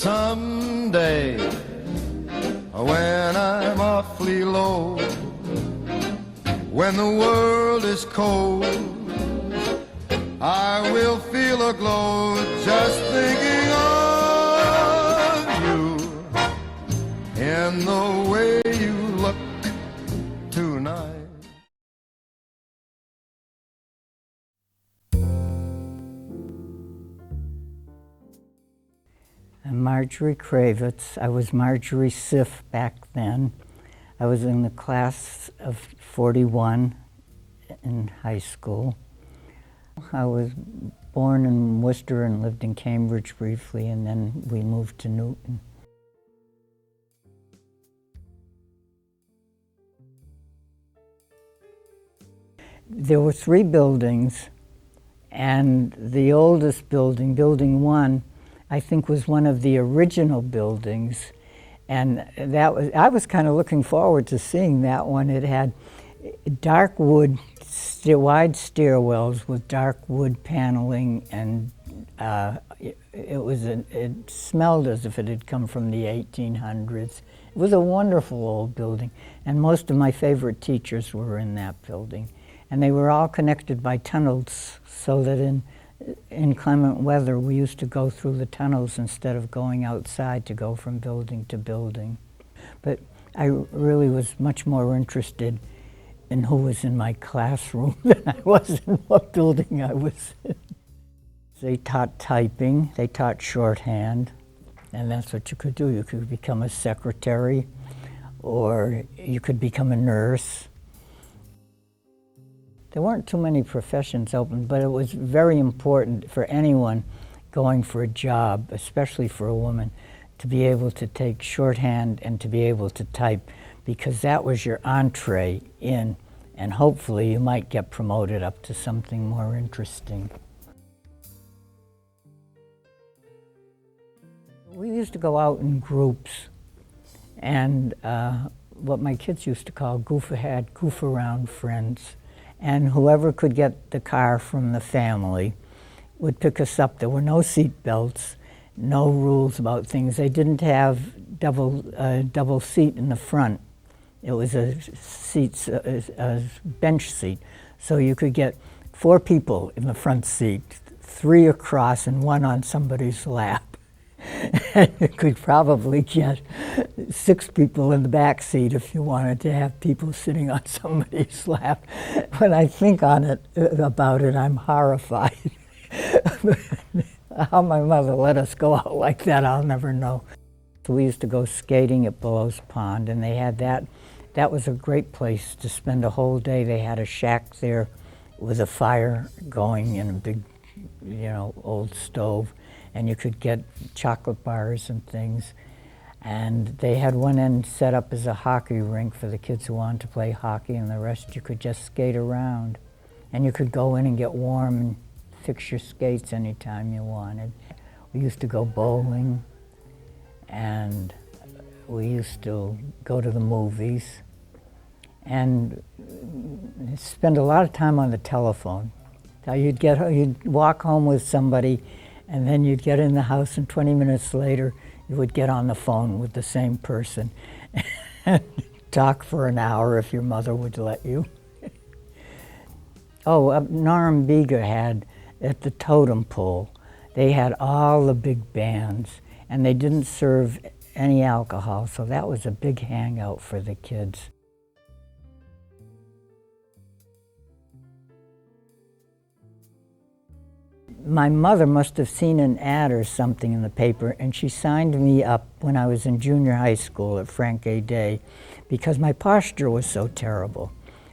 Someday, when I'm awfully low, when the world is cold, I will feel a glow just thinking of you in the way you look tonight. I'm Marjorie Kravitz. I was Marjorie Siff back then. I was in the class of 41 in high school. I was born in Worcester and lived in Cambridge briefly, and then we moved to Newton. There were 3 buildings, and the oldest building, Building 1, I think was one of the original buildings, and I was kind of looking forward to seeing that one. It had dark wood, wide stairwells with dark wood paneling, and it smelled as if it had come from the 1800s. It was a wonderful old building, and most of my favorite teachers were in that building. And they were all connected by tunnels, so that in inclement weather, we used to go through the tunnels instead of going outside to go from building to building. But I really was much more interested in who was in my classroom than I was in what building I was in. They taught typing, they taught shorthand, and that's what you could do. You could become a secretary, or you could become a nurse. There weren't too many professions open, but it was very important for anyone going for a job, especially for a woman, to be able to take shorthand and to be able to type, because that was your entree in, and hopefully you might get promoted up to something more interesting. We used to go out in groups, and what my kids used to call goof around friends. And whoever could get the car from the family would pick us up. There were no seat belts, no rules about things. They didn't have double seat in the front. It was a bench seat. So you could get 4 people in the front seat, 3 across and 1 on somebody's lap. And you could probably get 6 people in the back seat if you wanted to have people sitting on somebody's lap. When I think about it, I'm horrified. How my mother let us go out like that, I'll never know. So we used to go skating at Bellows Pond, and they had that. That was a great place to spend a whole day. They had a shack there with a fire going in a big, old stove. And you could get chocolate bars and things. And they had one end set up as a hockey rink for the kids who wanted to play hockey, and the rest you could just skate around. And you could go in and get warm and fix your skates anytime you wanted. We used to go bowling, and we used to go to the movies, and spend a lot of time on the telephone. You'd walk home with somebody, and then you'd get in the house, and 20 minutes later, you would get on the phone with the same person and talk for an hour if your mother would let you. Norumbega had, at the totem pole, they had all the big bands, and they didn't serve any alcohol, so that was a big hangout for the kids. My mother must have seen an ad or something in the paper, and she signed me up when I was in junior high school at Frank A. Day because my posture was so terrible.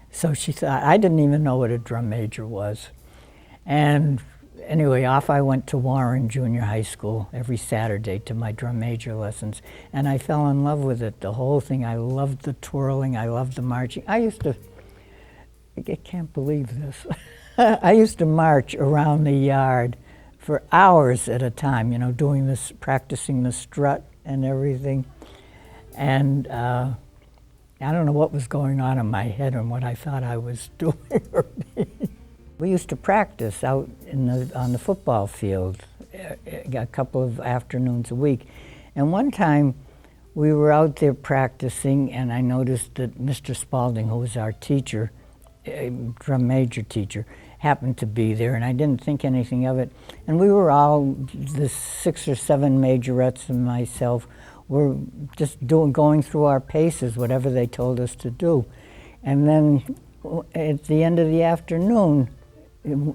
So she thought, I didn't even know what a drum major was. And anyway, off I went to Warren Junior High School every Saturday to my drum major lessons, and I fell in love with it, the whole thing. I loved the twirling, I loved the marching. I can't believe this. I used to march around the yard for hours at a time, doing this, practicing the strut and everything. And I don't know what was going on in my head and what I thought I was doing or being. We used to practice out on the football field a couple of afternoons a week. And one time we were out there practicing, and I noticed that Mr. Spalding, who was our teacher, drum major teacher, happened to be there, and I didn't think anything of it. And we were all, the 6 or 7 majorettes and myself, were just going through our paces, whatever they told us to do. And then at the end of the afternoon,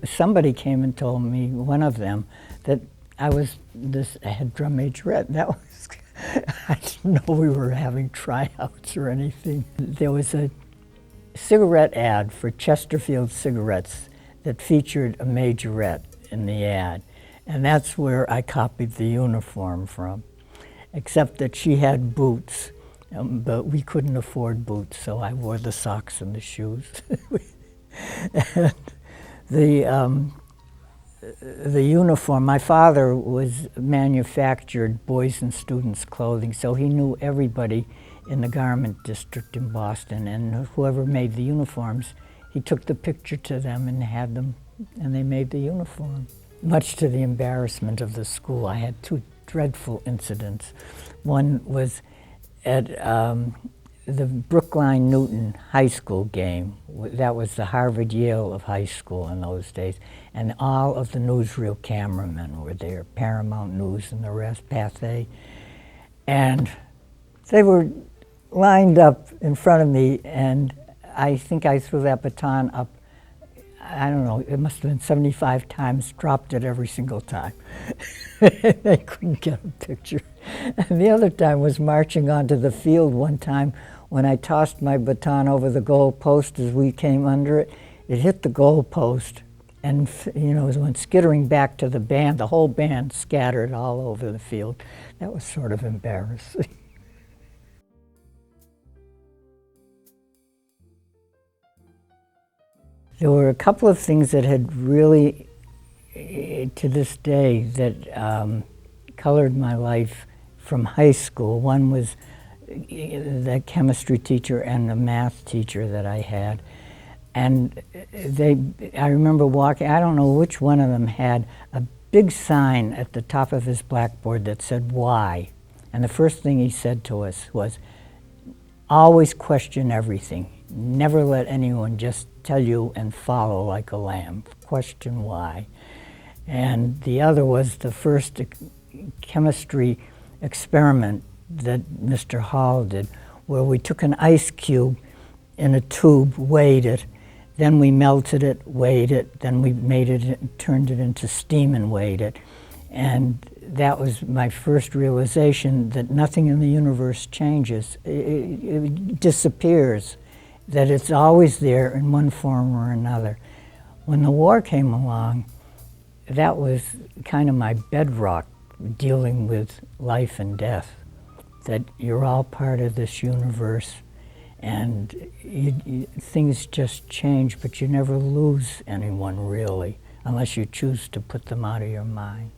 somebody came and told me, one of them, that I was this head drum majorette. That was, I didn't know we were having tryouts or anything. There was a cigarette ad for Chesterfield cigarettes that featured a majorette in the ad. And that's where I copied the uniform from, except that she had boots, but we couldn't afford boots, so I wore the socks and the shoes. And the uniform, my father manufactured boys and students clothing, so he knew everybody in the garment district in Boston, and whoever made the uniforms, he took the picture to them and had them, and they made the uniform. Much to the embarrassment of the school, I had 2 dreadful incidents. One was at the Brookline-Newton high school game. That was the Harvard-Yale of high school in those days. And all of the newsreel cameramen were there, Paramount News and the rest, Pathé. And they were lined up in front of me, and I think I threw that baton up, I don't know, it must have been 75 times, dropped it every single time. They couldn't get a picture. And the other time was marching onto the field one time when I tossed my baton over the goal post as we came under it. It hit the goal post, and you know, it went skittering back to the band. The whole band scattered all over the field. That was sort of embarrassing. There were a couple of things that had really, to this day, that colored my life from high school. One was the chemistry teacher and the math teacher that I had. And I remember walking, I don't know which one of them had a big sign at the top of his blackboard that said, "Why?" And the first thing he said to us was, always question everything. Never let anyone just tell you and follow like a lamb. Question why. And the other was the first chemistry experiment that Mr. Hall did, where we took an ice cube in a tube, weighed it, then we melted it, weighed it, then we made it, turned it into steam and weighed it. And that was my first realization that nothing in the universe changes. It disappears, that it's always there in one form or another. When the war came along, that was kind of my bedrock, dealing with life and death, that you're all part of this universe, and things just change, but you never lose anyone really, unless you choose to put them out of your mind.